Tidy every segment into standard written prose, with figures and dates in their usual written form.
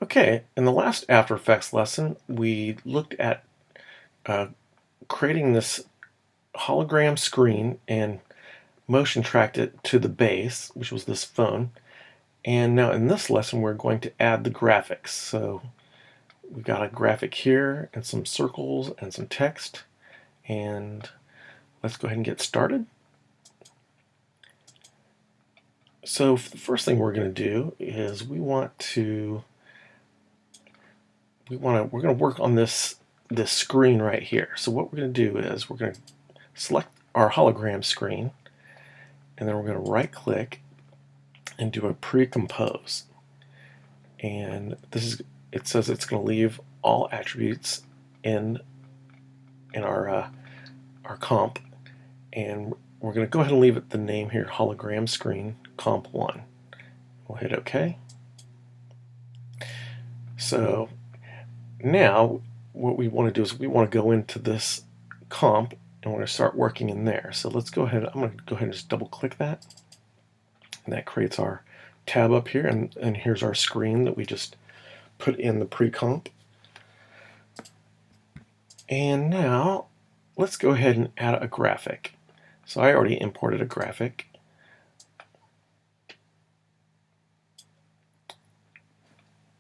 Okay, in the last After Effects lesson, we looked at uh, creating this hologram screen and motion tracked it to the base, which was this phone. And now in this lesson, we're going to add the graphics. So we got a graphic here and some circles and some text. And let's go ahead and get started. So the first thing we're going to do is we're going to work on this screen right here. So what we're going to do is we're going to select our hologram screen, and then we're going to right click and do a pre-compose. And it says it's going to leave all attributes in our comp, and we're going to go ahead and leave it the name here, hologram screen comp 1. We'll hit OK. So now what we want to do is we want to go into this comp and we're going to start working in there. So let's go ahead, I'm going to go ahead and just double click that, and that creates our tab up here, and here's our screen that we just put in the pre-comp. And now let's go ahead and add a graphic. So I already imported a graphic.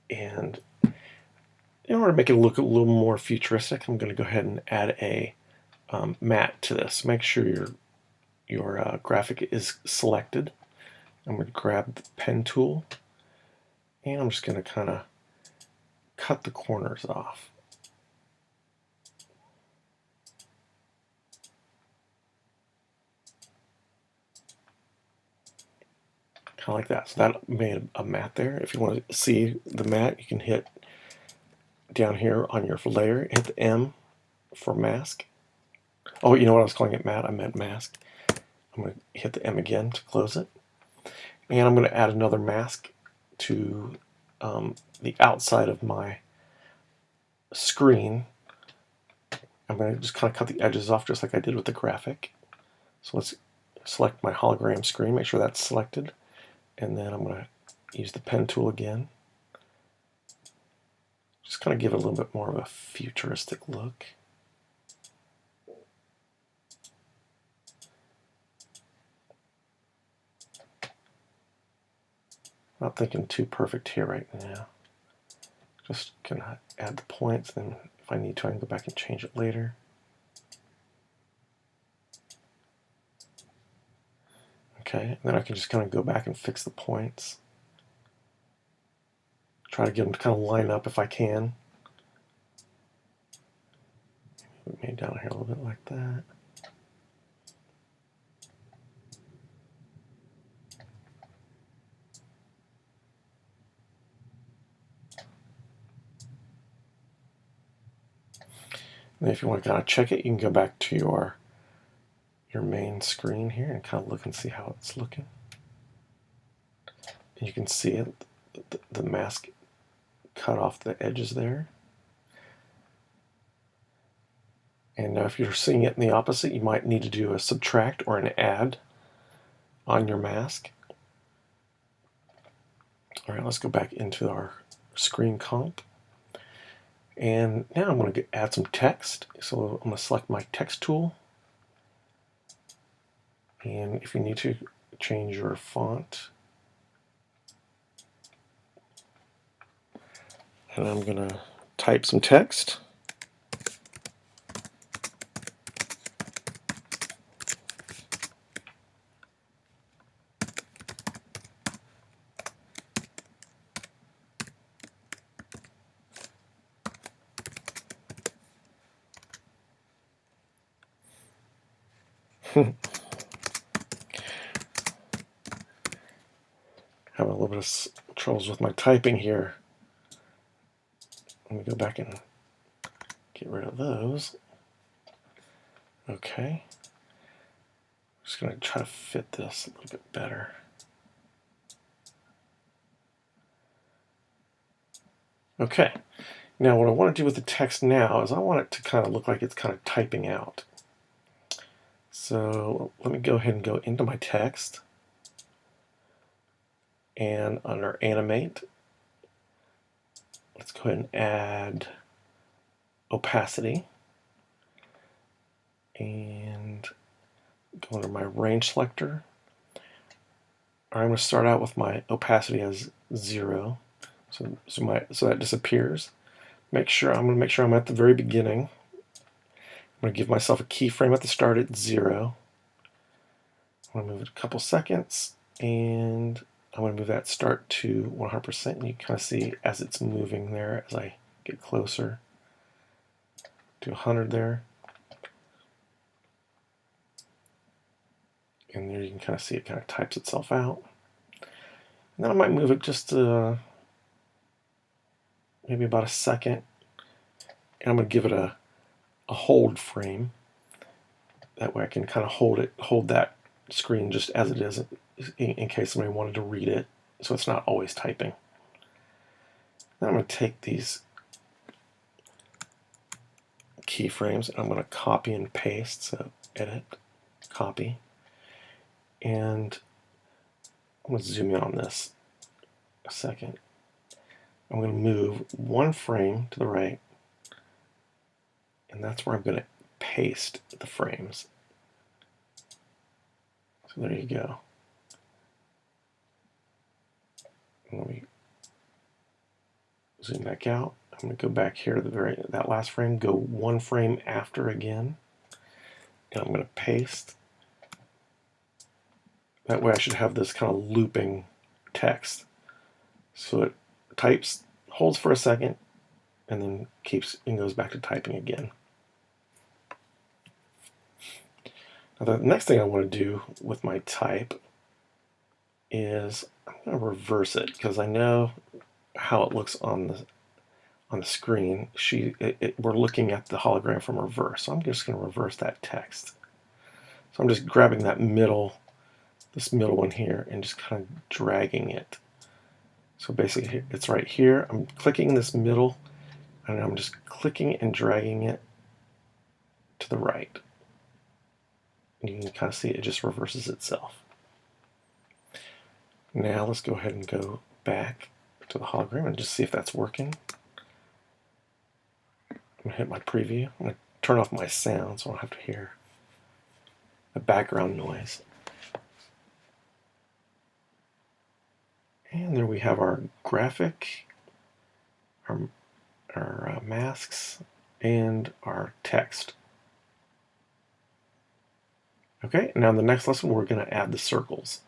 And in order to make it look a little more futuristic, I'm going to go ahead and add a matte to this. Make sure your graphic is selected. I'm going to grab the pen tool, and I'm just going to kind of cut the corners off. Kind of like that. So that made a matte there. If you want to see the matte, you can hit down here on your layer, hit the M for mask. Oh, you know what I was calling it matte? I meant mask. I'm going to hit the M again to close it. And I'm going to add another mask to the outside of my screen. I'm going to just kind of cut the edges off just like I did with the graphic. So let's select my hologram screen, make sure that's selected, and then I'm going to use the pen tool again. Just kind of give it a little bit more of a futuristic look. Not thinking too perfect here right now. Just gonna add the points, then if I need to I can go back and change it later. Okay, and then I can just kind of go back and fix the points. Try to get them to kind of line up if I can. Maybe down here a little bit like that. And if you want to kind of check it, you can go back to your main screen here and kind of look and see how it's looking. And you can see it, the mask cut off the edges there. And now if you're seeing it in the opposite, you might need to do a subtract or an add on your mask. All right, let's go back into our screen comp. And now I'm going to add some text. So I'm going to select my text tool. And if you need to change your font, and I'm going to type some text. Having a little bit of troubles with my typing here. Let me go back and get rid of those. Okay. I'm just going to try to fit this a little bit better. Okay. Now what I want to do with the text now is I want it to kind of look like it's kind of typing out. So let me go ahead and go into my text, and under animate, let's go ahead and add opacity. And go under my range selector. I'm going to start out with my opacity as 0. So that disappears. I'm going to make sure I'm at the very beginning. I'm going to give myself a keyframe at the start at 0. I'm going to move it a couple seconds, and I'm going to move that start to 100%. And you kind of see as it's moving there as I get closer to 100 there. And there you can kind of see it kind of types itself out. And then I might move it just maybe about a second. And I'm going to give it a hold frame. That way I can kind of hold that screen just as it is in case somebody wanted to read it, so it's not always typing. Then I'm going to take these keyframes and I'm going to copy and paste. So edit, copy, and I'm going to zoom in on this a second. I'm going to move one frame to the right, and that's where I'm going to paste the frames. So there you go. Let me zoom back out. I'm going to go back here to that last frame, go one frame after again, and I'm going to paste. That way I should have this kind of looping text. So it types, holds for a second, and then keeps and goes back to typing again. Now the next thing I want to do with my type is I'm going to reverse it, because I know how it looks on the screen. We're looking at the hologram from reverse, so I'm just going to reverse that text. So I'm just grabbing that this middle one here, and just kind of dragging it. So basically it's right here. I'm clicking this middle, and I'm just clicking and dragging it to the right. And you can kind of see it just reverses itself. Now let's go ahead and go back to the hologram and just see if that's working. I'm going to hit my preview. I'm going to turn off my sound so I don't have to hear the background noise. And there we have our graphic, our masks, and our text. Okay, now in the next lesson we're going to add the circles.